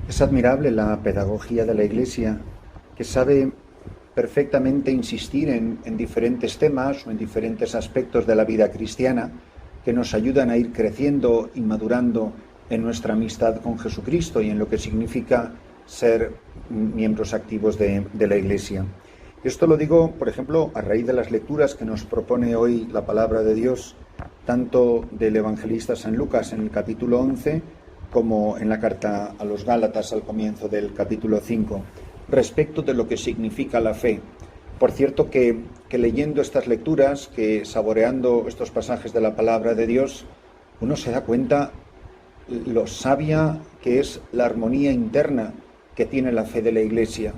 Es admirable la pedagogía de la Iglesia, que sabe perfectamente insistir en diferentes temas o en diferentes aspectos de la vida cristiana que nos ayudan a ir creciendo y madurando en nuestra amistad con Jesucristo y en lo que significa ser miembros activos de la Iglesia. Esto lo digo, por ejemplo, a raíz de las lecturas que nos propone hoy la palabra de Dios, tanto del evangelista San Lucas en el capítulo 11, como en la carta a los Gálatas al comienzo del capítulo 5, respecto de lo que significa la fe. Por cierto que leyendo estas lecturas, que saboreando estos pasajes de la palabra de Dios, uno se da cuenta lo sabia que es la armonía interna que tiene la fe de la Iglesia.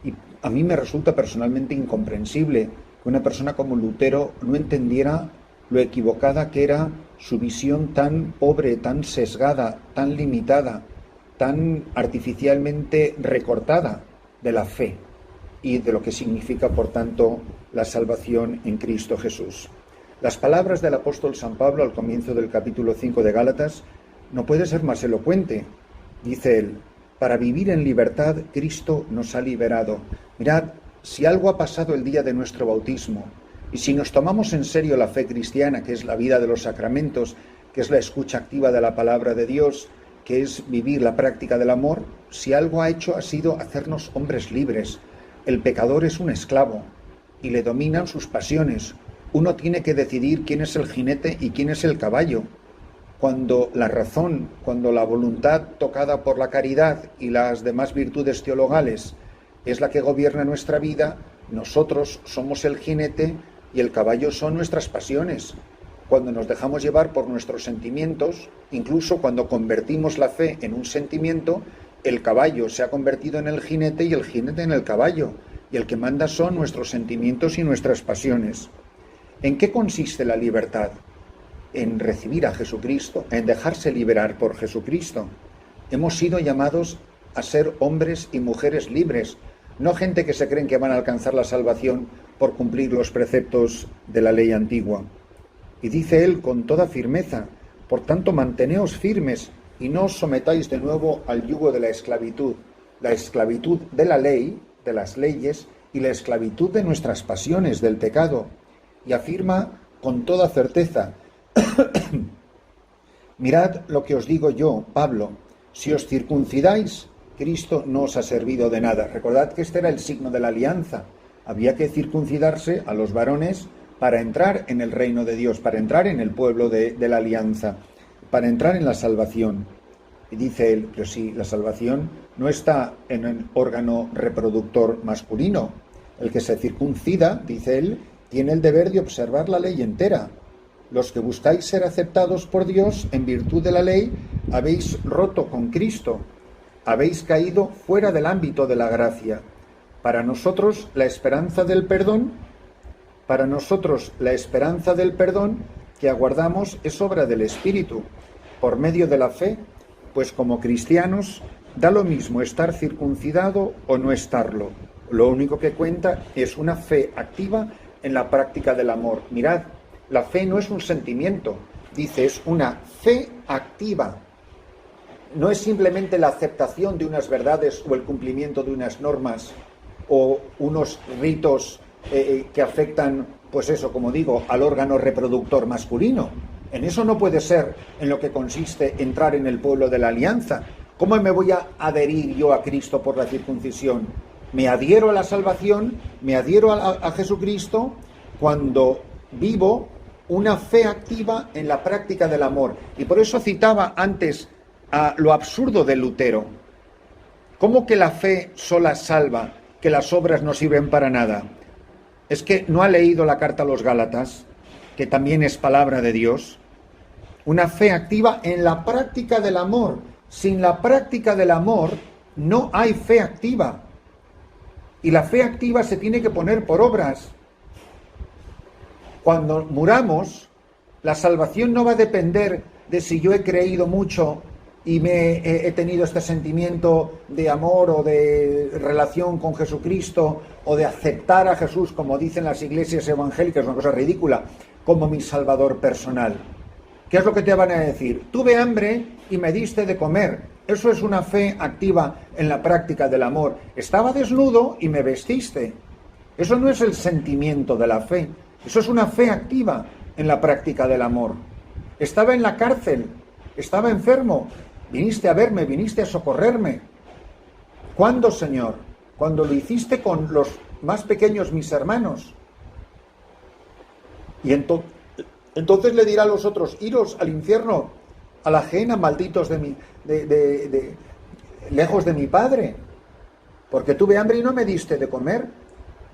Y a mí me resulta personalmente incomprensible que una persona como Lutero no entendiera lo equivocada que era su visión tan pobre, tan sesgada, tan limitada, tan artificialmente recortada de la fe y de lo que significa, por tanto, la salvación en Cristo Jesús. Las palabras del apóstol San Pablo al comienzo del capítulo 5 de Gálatas no puede ser más elocuente. Dice él: para vivir en libertad, Cristo nos ha liberado. Mirad, si algo ha pasado el día de nuestro bautismo, y si nos tomamos en serio la fe cristiana, que es la vida de los sacramentos, que es la escucha activa de la palabra de Dios, que es vivir la práctica del amor, si algo ha hecho ha sido hacernos hombres libres. El pecador es un esclavo y le dominan sus pasiones. Uno tiene que decidir quién es el jinete y quién es el caballo. Cuando la razón, cuando la voluntad tocada por la caridad y las demás virtudes teologales es la que gobierna nuestra vida, nosotros somos el jinete y el caballo son nuestras pasiones. Cuando nos dejamos llevar por nuestros sentimientos, incluso cuando convertimos la fe en un sentimiento, el caballo se ha convertido en el jinete y el jinete en el caballo, y el que manda son nuestros sentimientos y nuestras pasiones. ¿En qué consiste la libertad? En recibir a Jesucristo, en dejarse liberar por Jesucristo. Hemos sido llamados a ser hombres y mujeres libres, no gente que se creen que van a alcanzar la salvación por cumplir los preceptos de la ley antigua. Y dice él con toda firmeza: por tanto, manteneos firmes y no os sometáis de nuevo al yugo de la esclavitud de la ley, de las leyes, y la esclavitud de nuestras pasiones, del pecado. Y afirma con toda certeza: mirad lo que os digo yo, Pablo, si os circuncidáis, Cristo no os ha servido de nada. Recordad que este era el signo de la alianza. Había que circuncidarse a los varones para entrar en el reino de Dios, para entrar en el pueblo de la alianza, para entrar en la salvación. Y dice él: pero sí, la salvación no está en el órgano reproductor masculino. El que se circuncida, dice él, tiene el deber de observar la ley entera. Los que buscáis ser aceptados por Dios en virtud de la ley, habéis roto con Cristo, habéis caído fuera del ámbito de la gracia. Para nosotros la esperanza del perdón que aguardamos es obra del Espíritu, por medio de la fe, pues como cristianos da lo mismo estar circuncidado o no estarlo. Lo único que cuenta es una fe activa en la práctica del amor. Mirad, la fe no es un sentimiento, dice, es una fe activa. No es simplemente la aceptación de unas verdades o el cumplimiento de unas normas o unos ritos que afectan, pues eso, como digo, al órgano reproductor masculino. En eso no puede ser en lo que consiste entrar en el pueblo de la alianza. ¿Cómo me voy a adherir yo a Cristo por la circuncisión? Me adhiero a la salvación, me adhiero a Jesucristo cuando vivo una fe activa en la práctica del amor. Y por eso citaba antes a lo absurdo de Lutero. ¿Cómo que la fe sola salva, que las obras no sirven para nada? Es que no ha leído la carta a los Gálatas, que también es palabra de Dios. Una fe activa en la práctica del amor. Sin la práctica del amor no hay fe activa. Y la fe activa se tiene que poner por obras. Cuando muramos, la salvación no va a depender de si yo he creído mucho y he tenido este sentimiento de amor o de relación con Jesucristo o de aceptar a Jesús, como dicen las iglesias evangélicas, una cosa ridícula, como mi salvador personal. ¿Qué es lo que te van a decir? Tuve hambre y me diste de comer. Eso es una fe activa en la práctica del amor. Estaba desnudo y me vestiste. Eso no es el sentimiento de la fe. Eso es una fe activa en la práctica del amor. Estaba en la cárcel, estaba enfermo. Viniste a verme, viniste a socorrerme. ¿Cuándo, Señor? Cuando lo hiciste con los más pequeños, mis hermanos. Y entonces le dirá a los otros, iros al infierno, a la ajena, malditos lejos de mi Padre, porque tuve hambre y no me diste de comer.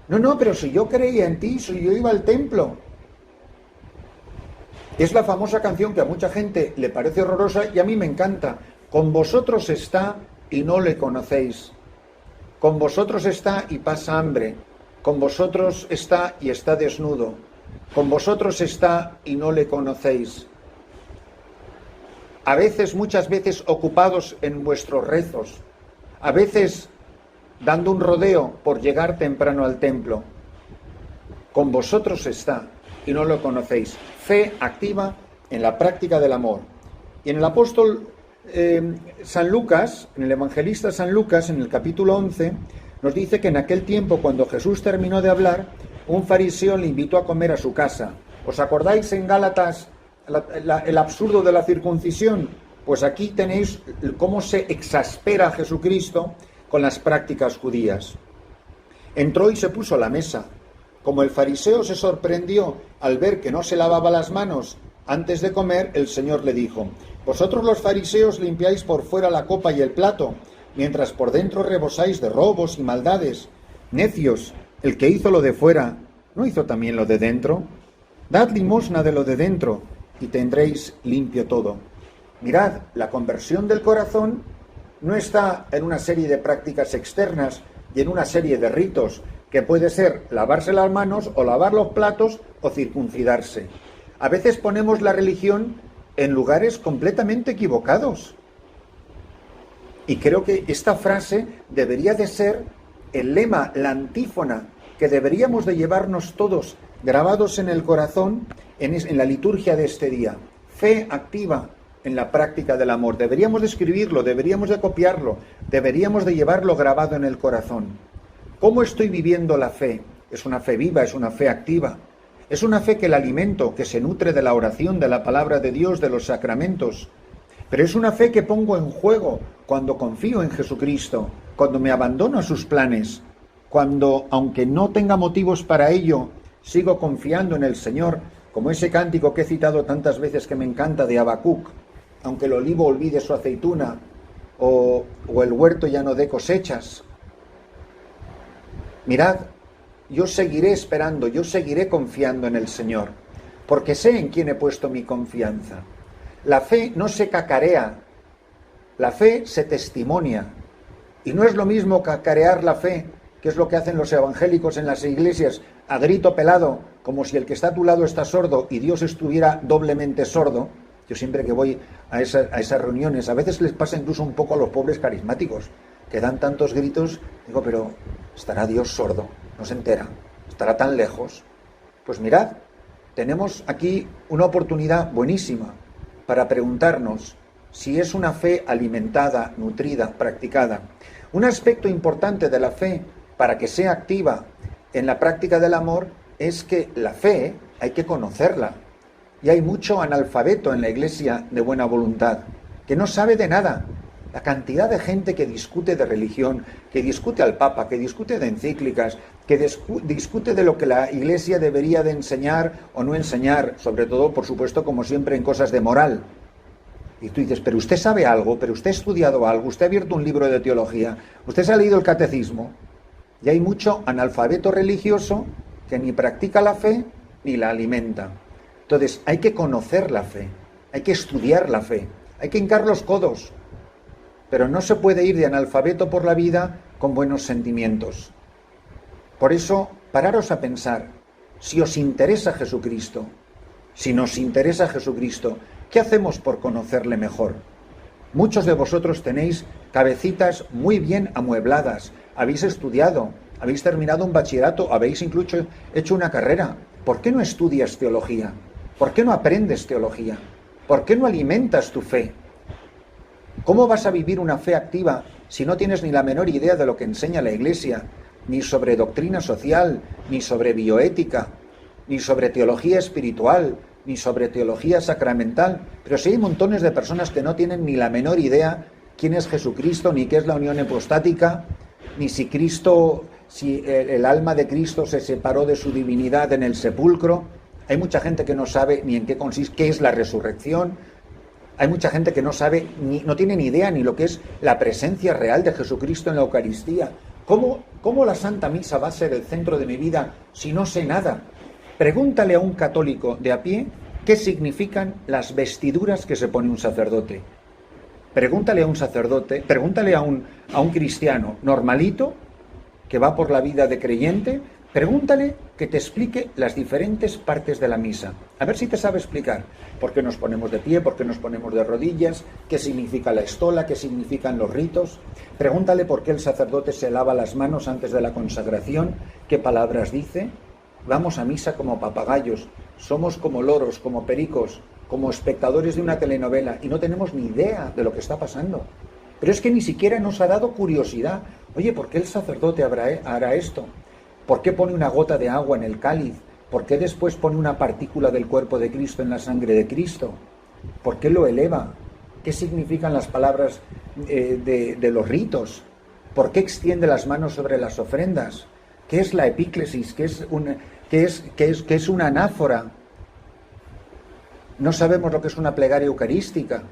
No, pero si yo creía en ti, si yo iba al templo. Es la famosa canción que a mucha gente le parece horrorosa y a mí me encanta. Con vosotros está y no le conocéis. Con vosotros está y pasa hambre. Con vosotros está y está desnudo. Con vosotros está y no le conocéis. A veces, muchas veces, ocupados en vuestros rezos. A veces, dando un rodeo por llegar temprano al templo. Con vosotros está y no lo conocéis. Fe activa en la práctica del amor. Y en el apóstol San Lucas, en el evangelista San Lucas, en el capítulo 11, nos dice que en aquel tiempo, cuando Jesús terminó de hablar, un fariseo le invitó a comer a su casa. ¿Os acordáis en Gálatas el absurdo de la circuncisión? Pues aquí tenéis cómo se exaspera Jesucristo con las prácticas judías. Entró y se puso a la mesa. Como el fariseo se sorprendió al ver que no se lavaba las manos antes de comer, el Señor le dijo: vosotros los fariseos limpiáis por fuera la copa y el plato, mientras por dentro rebosáis de robos y maldades. Necios, el que hizo lo de fuera, ¿no hizo también lo de dentro? Dad limosna de lo de dentro y tendréis limpio todo. Mirad, la conversión del corazón no está en una serie de prácticas externas y en una serie de ritos, que puede ser lavarse las manos o lavar los platos o circuncidarse. A veces ponemos la religión en lugares completamente equivocados. Y creo que esta frase debería de ser el lema, la antífona, que deberíamos de llevarnos todos grabados en el corazón en la liturgia de este día. Fe activa en la práctica del amor. Deberíamos de escribirlo, deberíamos de copiarlo, deberíamos de llevarlo grabado en el corazón. ¿Cómo estoy viviendo la fe? Es una fe viva, es una fe activa. Es una fe que la alimento, que se nutre de la oración, de la palabra de Dios, de los sacramentos. Pero es una fe que pongo en juego cuando confío en Jesucristo, cuando me abandono a sus planes, cuando, aunque no tenga motivos para ello, sigo confiando en el Señor, como ese cántico que he citado tantas veces que me encanta de Habacuc, aunque el olivo olvide su aceituna o el huerto ya no dé cosechas. Mirad, yo seguiré esperando, yo seguiré confiando en el Señor, porque sé en quién he puesto mi confianza. La fe no se cacarea, la fe se testimonia. Y no es lo mismo cacarear la fe, que es lo que hacen los evangélicos en las iglesias, a grito pelado, como si el que está a tu lado está sordo y Dios estuviera doblemente sordo. Yo siempre que voy a esas reuniones, a veces les pasa incluso un poco a los pobres carismáticos, que dan tantos gritos, digo, pero ¿estará Dios sordo? No se entera, estará tan lejos. Pues mirad, tenemos aquí una oportunidad buenísima para preguntarnos si es una fe alimentada, nutrida, practicada. Un aspecto importante de la fe para que sea activa en la práctica del amor es que la fe hay que conocerla. Y hay mucho analfabeto en la Iglesia de buena voluntad, que no sabe de nada. La cantidad de gente que discute de religión, que discute al Papa, que discute de encíclicas, que discute de lo que la Iglesia debería de enseñar o no enseñar, sobre todo, por supuesto, como siempre, en cosas de moral. Y tú dices, pero usted sabe algo, pero usted ha estudiado algo, usted ha abierto un libro de teología, usted se ha leído el catecismo. Y hay mucho analfabeto religioso que ni practica la fe ni la alimenta. Entonces, hay que conocer la fe, hay que estudiar la fe, hay que hincar los codos. Pero no se puede ir de analfabeto por la vida con buenos sentimientos. Por eso, pararos a pensar, si os interesa Jesucristo, si nos interesa Jesucristo, ¿qué hacemos por conocerle mejor? Muchos de vosotros tenéis cabecitas muy bien amuebladas, habéis estudiado, habéis terminado un bachillerato, habéis incluso hecho una carrera. ¿Por qué no estudias teología? ¿Por qué no aprendes teología? ¿Por qué no alimentas tu fe? ¿Cómo vas a vivir una fe activa si no tienes ni la menor idea de lo que enseña la Iglesia, ni sobre doctrina social, ni sobre bioética, ni sobre teología espiritual, ni sobre teología sacramental? Pero sí hay montones de personas que no tienen ni la menor idea quién es Jesucristo, ni qué es la unión hipostática, ni si el alma de Cristo se separó de su divinidad en el sepulcro. Hay mucha gente que no sabe ni en qué consiste, qué es la resurrección. Hay mucha gente que no sabe, no tiene ni idea ni lo que es la presencia real de Jesucristo en la Eucaristía. ¿Cómo la Santa Misa va a ser el centro de mi vida si no sé nada? Pregúntale a un católico de a pie qué significan las vestiduras que se pone un sacerdote. Pregúntale a un sacerdote, pregúntale a un cristiano normalito que va por la vida de creyente, pregúntale que te explique las diferentes partes de la misa. A ver si te sabe explicar por qué nos ponemos de pie, por qué nos ponemos de rodillas, qué significa la estola, qué significan los ritos. Pregúntale por qué el sacerdote se lava las manos antes de la consagración, qué palabras dice. Vamos a misa como papagayos, somos como loros, como pericos, como espectadores de una telenovela y no tenemos ni idea de lo que está pasando. Pero es que ni siquiera nos ha dado curiosidad. Oye, ¿por qué el sacerdote hará esto? ¿Por qué pone una gota de agua en el cáliz? ¿Por qué después pone una partícula del cuerpo de Cristo en la sangre de Cristo? ¿Por qué lo eleva? ¿Qué significan las palabras de los ritos? ¿Por qué extiende las manos sobre las ofrendas? ¿Qué es la epíclesis? ¿Qué es una anáfora? No sabemos lo que es una plegaria eucarística.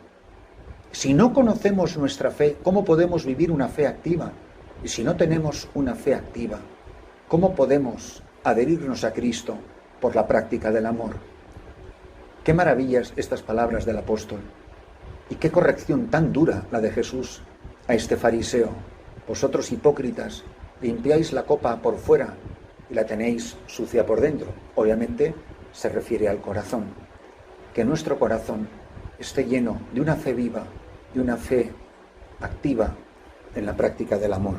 Si no conocemos nuestra fe, ¿cómo podemos vivir una fe activa? Y si no tenemos una fe activa, ¿cómo podemos adherirnos a Cristo por la práctica del amor? Qué maravillas estas palabras del apóstol. Y qué corrección tan dura la de Jesús a este fariseo. Vosotros hipócritas, limpiáis la copa por fuera y la tenéis sucia por dentro. Obviamente se refiere al corazón. Que nuestro corazón esté lleno de una fe viva, de una fe activa en la práctica del amor.